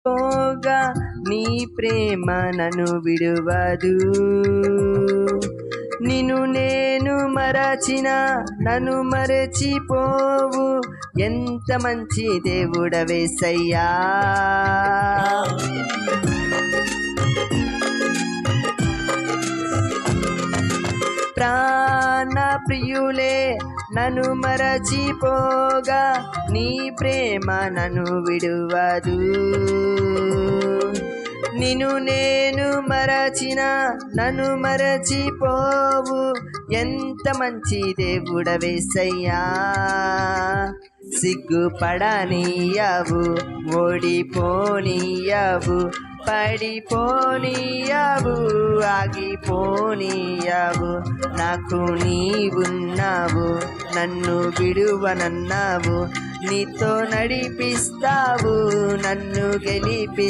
పోగా నీ ప్రేమ నన్ను విడువదు. నిన్ను నేను మరచిన నన్ను మరచిపోవు, ఎంత మంచి దేవుడవేసయ్యా. ప్రాణ ప్రియులే నన్ను మరచిపోగా నీ ప్రేమ నన్ను విడువదు. నిన్ను నేను మరచిన నన్ను మరచిపోవు, ఎంత మంచి దేవుడవేసయ్యా. సిగ్గుపడనీయవు, ఓడిపోనీయవు, పడిపోనీయవు, ఆగిపోనీయవు. నాకు నీవున్నావు, నన్ను విడువనన్నావు, నీతో నడిపిస్తావు, నన్ను గెలిపిస్తావు.